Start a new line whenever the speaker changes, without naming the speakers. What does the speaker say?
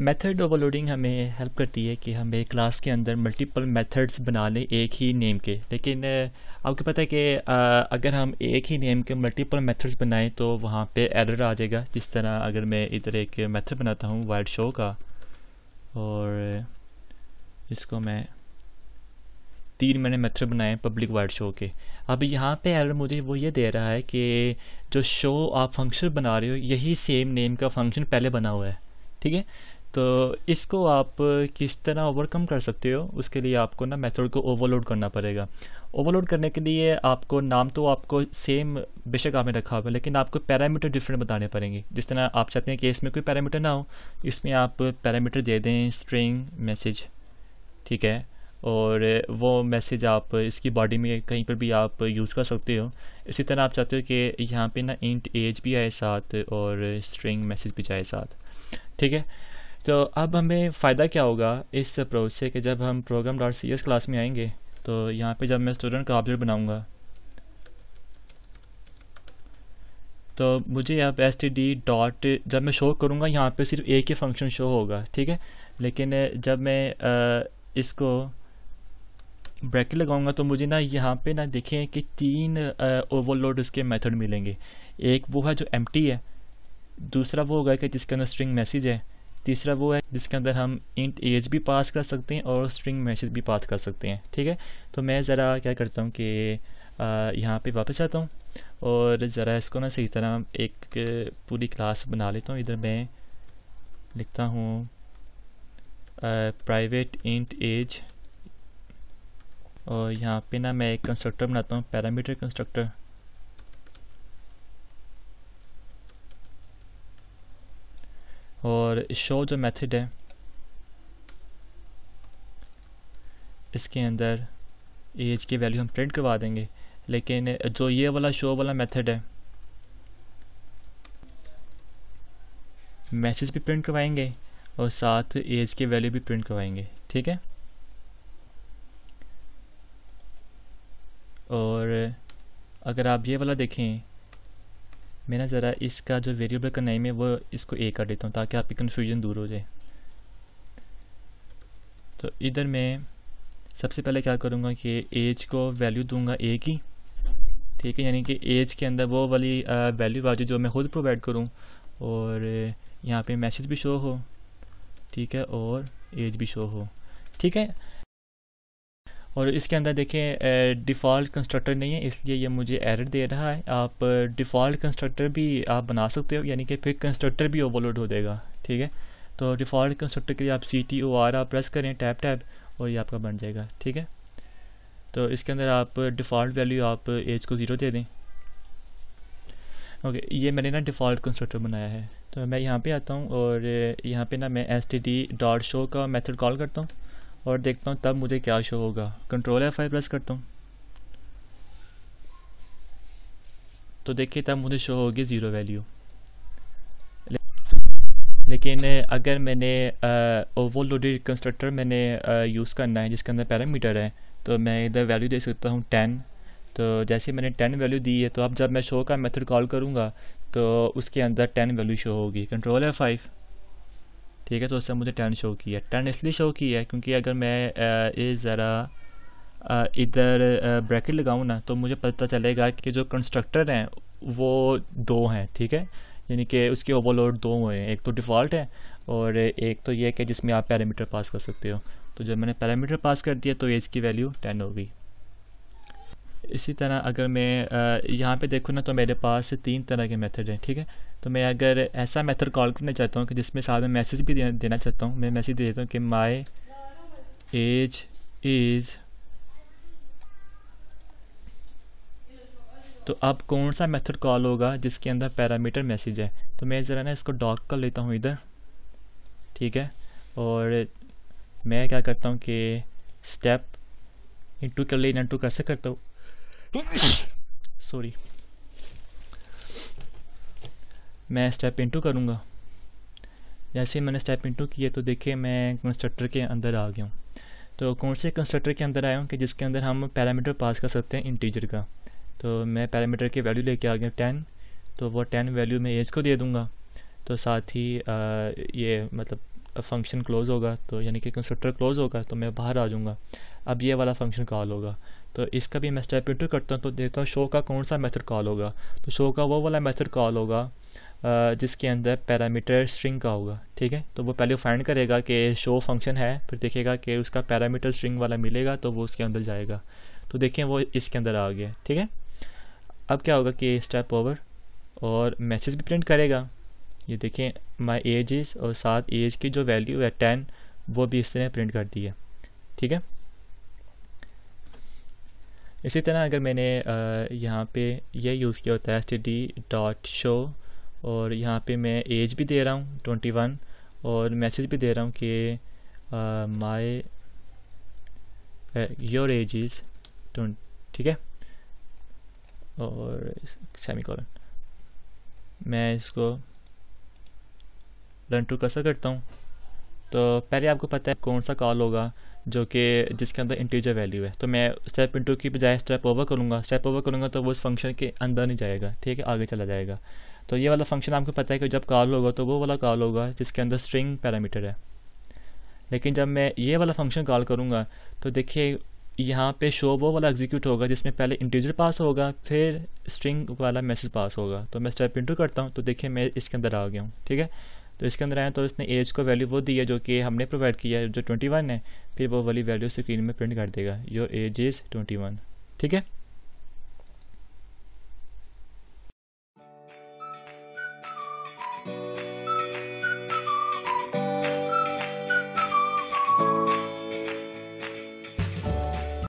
Method overloading हमें help करती है कि हम एक क्लास के अंदर मल्टीपल मेथड्स बना लें एक ही नेम के। लेकिन आपको पता है कि अगर हम एक ही नेम के मल्टीपल मेथड्स बनाएं तो वहाँ पे एरर आ जाएगा। जिस तरह अगर मैं इधर एक मेथड बनाता हूँ वाइड शो का, और इसको मैं 3 मैंने मेथड बनाए पब्लिक वाइड शो के। अब यहाँ पे एरर मुझे वो ये दे रहा है कि जो शो आप फंक्शन बना रहे हो यही सेम नेम का फंक्शन पहले बना हुआ है, ठीक है। तो इसको आप किस तरह ओवरकम कर सकते हो, उसके लिए आपको ना मेथड को ओवरलोड करना पड़ेगा। ओवरलोड करने के लिए आपको नाम तो आपको सेम बेशक आपने रखा होगा, लेकिन आपको पैरामीटर डिफरेंट बताने पड़ेंगे। जिस तरह आप चाहते हैं कि इसमें कोई पैरामीटर ना हो, इसमें आप पैरामीटर दे दें स्ट्रिंग मैसेज, ठीक है। और वो मैसेज आप इसकी बॉडी में कहीं पर भी आप यूज़ कर सकते हो। इसी तरह आप चाहते हो कि यहाँ पे ना इंट एज भी आए साथ और स्ट्रिंग मैसेज भी जाए साथ, ठीक है। तो अब हमें फ़ायदा क्या होगा इस अप्रोच से कि जब हम program.cs क्लास में आएंगे तो यहाँ पे जब मैं स्टूडेंट का ऑब्जेक्ट बनाऊंगा तो मुझे अब std डॉट जब मैं शो करूँगा यहाँ पे सिर्फ एक ही फंक्शन शो होगा, ठीक है। लेकिन जब मैं इसको ब्रैकेट लगाऊंगा तो मुझे ना यहाँ पे ना देखें कि 3 ओवरलोड उसके मेथड मिलेंगे। एक वो है जो एम्प्टी है, दूसरा वो होगा कि जिसके अंदर स्ट्रिंग मैसेज है, तीसरा वो है जिसके अंदर हम इंट एज भी पास कर सकते हैं और स्ट्रिंग मैसेज भी पास कर सकते हैं, ठीक है। तो मैं ज़रा क्या करता हूँ कि यहाँ पे वापस आता हूँ और ज़रा इसको ना सही तरह एक पूरी क्लास बना लेता हूँ। इधर मैं लिखता हूँ प्राइवेट इंट एज, और यहाँ पे ना मैं एक कंस्ट्रक्टर बनाता हूँ पैरामीटर कंस्ट्रक्टर, और शो जो मेथड है इसके अंदर एज की वैल्यू हम प्रिंट करवा देंगे। लेकिन जो ये वाला शो वाला मेथड है मैसेज भी प्रिंट करवाएंगे और साथ एज की वैल्यू भी प्रिंट करवाएंगे, ठीक है। और अगर आप ये वाला देखें, मैं ना ज़रा इसका जो वेरिएबल का नेम है वो इसको ए कर देता हूँ ताकि आपकी कन्फ्यूजन दूर हो जाए। तो इधर मैं सबसे पहले क्या करूँगा कि एज को वैल्यू दूंगा ए की, ठीक है। यानी कि एज के अंदर वो वाली वैल्यू आ जाए जो मैं खुद प्रोवाइड करूँ, और यहाँ पे मैसेज भी शो हो, ठीक है, और एज भी शो हो, ठीक है। और इसके अंदर देखें डिफ़ॉल्ट कंस्ट्रक्टर नहीं है, इसलिए ये मुझे एरर दे रहा है। आप डिफ़ॉल्ट कंस्ट्रक्टर भी आप बना सकते हो, यानी कि फिर कंस्ट्रक्टर भी ओवरलोड हो जाएगा, ठीक है। तो डिफ़ॉल्ट कंस्ट्रक्टर के लिए आप CTOR आप प्रेस करें टैब और ये आपका बन जाएगा, ठीक है। तो इसके अंदर आप डिफ़ॉल्ट वैल्यू आप एज को 0 दे दें। ओके, ये मैंने ना डिफ़ॉल्ट कंस्ट्रक्टर बनाया है। तो मैं यहाँ पे आता हूँ और यहाँ पे ना मैं std डॉट शो का मेथड कॉल करता हूँ और देखता हूँ तब मुझे क्या शो होगा। कंट्रोल F5 प्रेस करता हूँ तो देखिए तब मुझे शो होगी 0 वैल्यू। लेकिन अगर मैंने ओवरलोडेड कंस्ट्रक्टर मैंने यूज़ करना है जिसके अंदर पैरामीटर है, तो मैं इधर वैल्यू दे सकता हूँ 10। तो जैसे मैंने 10 वैल्यू दी है तो अब जब मैं शो का मेथड कॉल करूँगा तो उसके अंदर 10 वैल्यू शो होगी। कंट्रोल F5, ठीक है। तो उससे मुझे 10 शो किया। 10 इसलिए शो किया है क्योंकि अगर मैं इस ज़रा इधर ब्रैकेट लगाऊँ ना तो मुझे पता चलेगा कि जो कंस्ट्रक्टर हैं वो 2 हैं, ठीक है। यानी कि उसके ओवरलोड 2 हुए हैं, एक तो डिफ़ॉल्ट है और एक तो ये कि जिसमें आप पैरामीटर पास कर सकते हो। तो जब मैंने पैरामीटर पास कर दिया तो एज की वैल्यू 10 हो गई। इसी तरह अगर मैं यहाँ पे देखूँ ना तो मेरे पास 3 तरह के मेथड हैं, ठीक है। तो मैं अगर ऐसा मेथड कॉल करना चाहता हूँ कि जिसमें साथ में मैसेज भी देना चाहता हूँ, मैं मैसेज दे देता हूँ कि माई एज इज़, तो अब कौन सा मेथड कॉल होगा जिसके अंदर पैरामीटर मैसेज है। तो मैं ज़रा ना इसको डॉक कर लेता हूँ इधर, ठीक है। और मैं क्या करता हूँ कि स्टेप इंटू कर ले, इंटू कैसे करता हूँ सॉरी, मैं स्टेप इंटू करूँगा। जैसे मैंने स्टेप इंटू किए तो देखिए मैं कंस्ट्रक्टर के अंदर आ गया हूँ। तो कौन से कंस्ट्रक्टर के अंदर आया हूँ कि जिसके अंदर हम पैरामीटर पास कर सकते हैं इंटीजर का। तो मैं पैरामीटर की वैल्यू लेके आ गया 10, तो वो 10 वैल्यू मैं एज को दे दूँगा। तो साथ ही ये मतलब फंक्शन क्लोज होगा, तो यानी कि कंस्ट्रक्टर क्लोज होगा, तो मैं बाहर आ जाऊँगा। अब ये वाला फंक्शन कॉल होगा, तो इसका भी मैं स्टेप इंटू करता हूँ, तो देखता हूँ शो का कौन सा मेथड कॉल होगा। तो शो का वो वाला मेथड कॉल होगा जिसके अंदर पैरामीटर स्ट्रिंग का होगा। ठीक है, तो वो पहले फाइंड करेगा कि शो फंक्शन है, फिर देखेगा कि उसका पैरामीटर स्ट्रिंग वाला मिलेगा तो वो उसके अंदर जाएगा। तो देखें वो इसके अंदर आ गया। ठीक है, अब क्या होगा कि स्टेप ओवर और मैसेज भी प्रिंट करेगा। ये देखें माई एज इज़, और साथ एज की जो वैल्यू है 10 वो भी इसने प्रिंट कर दी है। ठीक है, इसी तरह अगर मैंने यहाँ पे ये यूज़ किया होता है std.show, और यहाँ पे मैं एज भी दे रहा हूँ 21 और मैसेज भी दे रहा हूँ कि माई योर एज इज़ 20। ठीक है, और सेमीकोलन मैं इसको रन टू कैसे करता हूँ। तो पहले आपको पता है कौन सा कॉल होगा जो कि जिसके अंदर इंटीजर वैल्यू है, तो मैं स्टेप इनटू की बजाय स्टेप ओवर करूँगा। स्टेप ओवर करूँगा तो वो उस फंक्शन के अंदर नहीं जाएगा, ठीक है, आगे चला जाएगा। तो ये वाला फंक्शन आपको पता है कि जब कॉल होगा तो वो वाला कॉल होगा जिसके अंदर स्ट्रिंग पैरामीटर है। लेकिन जब मैं ये वाला फंक्शन कॉल करूँगा तो देखिए यहाँ पे शो वो वाला एग्जीक्यूट होगा जिसमें पहले इंटीजर पास होगा फिर स्ट्रिंग वाला मैसेज पास होगा। तो मैं स्टेप इनटू करता हूँ, तो देखिए मैं इसके अंदर आ गया हूँ। ठीक है, तो इसके अंदर आया तो इसने एज को वैल्यू वो दी है जो कि हमने प्रोवाइड किया है जो 21 है, फिर वो वाली वैल्यू स्क्रीन में प्रिंट कर देगा योर एज इज़ 21। ठीक है,